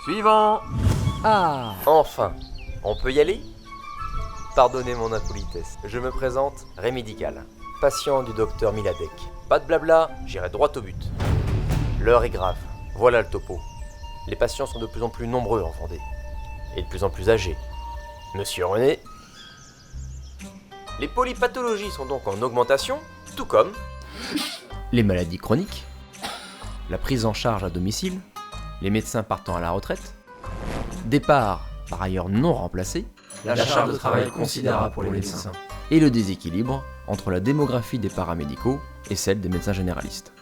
Suivant. Ah, Enfin, on peut y aller? Pardonnez mon impolitesse, je me présente Rémédical, patient du docteur Miladec. Pas de blabla, j'irai droit au but. L'heure est grave, voilà le topo. Les patients sont de plus en plus nombreux en Vendée, et de plus en plus âgés. Monsieur René? Les polypathologies sont donc en augmentation, tout comme les maladies chroniques, la prise en charge à domicile, les médecins partant à la retraite, départ par ailleurs non remplacé, la charge de travail considérable pour les médecins. et le déséquilibre entre la démographie des paramédicaux et celle des médecins généralistes.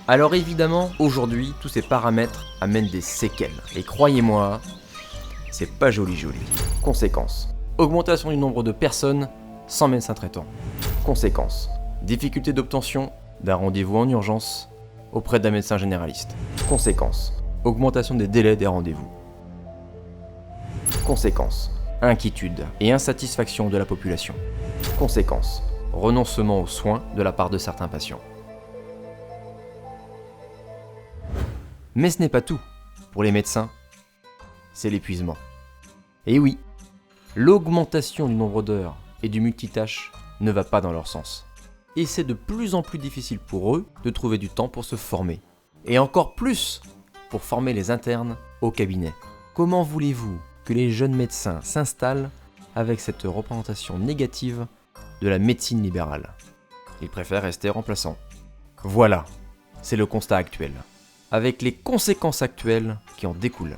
Alors évidemment, aujourd'hui, tous ces paramètres amènent des séquelles. Et croyez-moi, c'est pas joli. Conséquences. Augmentation du nombre de personnes sans médecin traitant. Conséquences. Difficulté d'obtention d'un rendez-vous en urgence auprès d'un médecin généraliste. Conséquences. Augmentation des délais des rendez-vous. Conséquences. Inquiétude et insatisfaction de la population. Conséquences. Renoncement aux soins de la part de certains patients. Mais ce n'est pas tout. Pour les médecins, c'est l'épuisement. Et oui, l'augmentation du nombre d'heures et du multitâche ne va pas dans leur sens. Et c'est de plus en plus difficile pour eux de trouver du temps pour se former. Et encore plus pour former les internes au cabinet. Comment voulez-vous que les jeunes médecins s'installent avec cette représentation négative de la médecine libérale? Ils préfèrent rester remplaçants. Voilà, c'est le constat actuel, avec les conséquences actuelles qui en découlent.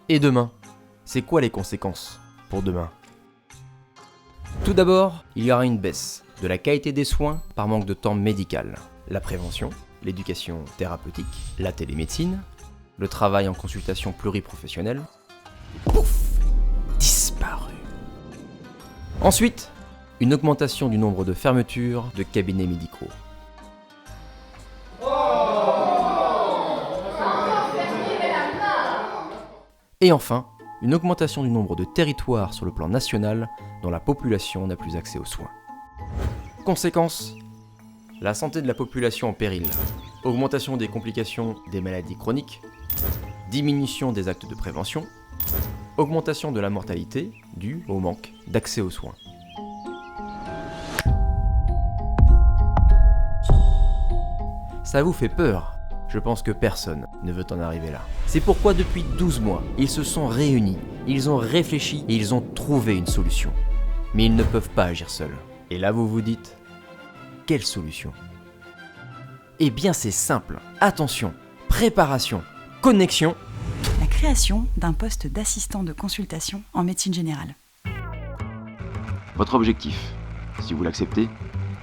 Et demain, c'est quoi les conséquences pour demain? Tout d'abord, il y aura une baisse de la qualité des soins par manque de temps médical. La prévention, l'éducation thérapeutique, la télémédecine, le travail en consultation pluriprofessionnelle, pouf, disparu. Ensuite, une augmentation du nombre de fermetures de cabinets médicaux. Et enfin, une augmentation du nombre de territoires sur le plan national dont la population n'a plus accès aux soins. Conséquence, la santé de la population en péril, augmentation des complications des maladies chroniques, diminution des actes de prévention, augmentation de la mortalité due au manque d'accès aux soins. Ça vous fait peur? Je pense que personne ne veut en arriver là. C'est pourquoi depuis 12 mois, ils se sont réunis, ils ont réfléchi et ils ont trouvé une solution. Mais ils ne peuvent pas agir seuls. Et là vous vous dites, quelle solution? Eh bien c'est simple, attention, préparation, connexion. La création d'un poste d'assistant de consultation en médecine générale. Votre objectif, si vous l'acceptez,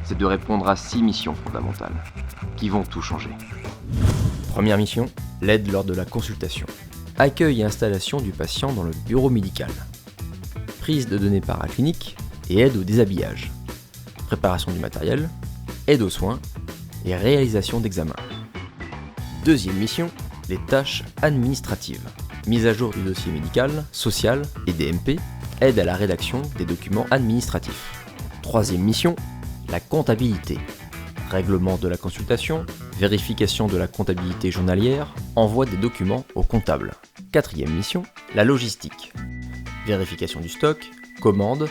c'est de répondre à 6 missions fondamentales qui vont tout changer. Première mission, l'aide lors de la consultation. Accueil et installation du patient dans le bureau médical. Prise de données paracliniques et aide au déshabillage. Préparation du matériel, aide aux soins et réalisation d'examens. Deuxième mission, les tâches administratives. Mise à jour du dossier médical, social et DMP, aide à la rédaction des documents administratifs. Troisième mission, la comptabilité. Règlement de la consultation, vérification de la comptabilité journalière, envoi des documents au comptable. Quatrième mission, la logistique. Vérification du stock, commande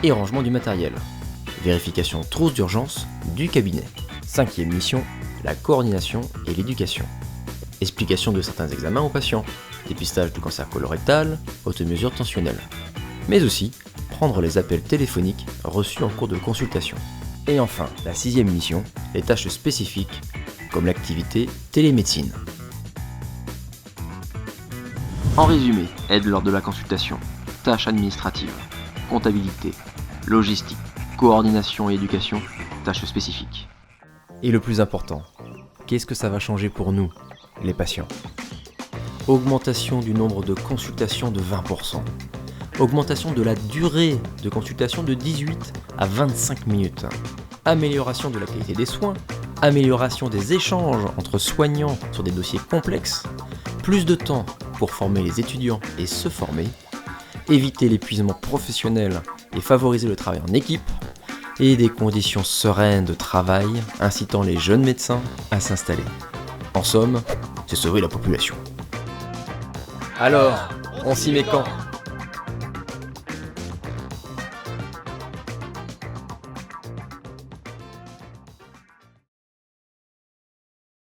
et rangement du matériel. Vérification trousse d'urgence du cabinet. Cinquième mission, la coordination et l'éducation. Explication de certains examens aux patients, dépistage du cancer colorectal, automesure tensionnelle. Mais aussi, prendre les appels téléphoniques reçus en cours de consultation. Et enfin, la sixième mission, les tâches spécifiques, comme l'activité télémédecine. En résumé, aide lors de la consultation, tâches administratives, comptabilité, logistique, coordination et éducation, tâches spécifiques. Et le plus important, qu'est-ce que ça va changer pour nous, les patients? Augmentation du nombre de consultations de 20%. Augmentation de la durée de consultation de 18 à 25 minutes. Amélioration de la qualité des soins. Amélioration des échanges entre soignants sur des dossiers complexes. Plus de temps pour former les étudiants et se former. Éviter l'épuisement professionnel et favoriser le travail en équipe. Et des conditions sereines de travail incitant les jeunes médecins à s'installer. En somme, c'est sauver la population. Alors, on s'y met quand ?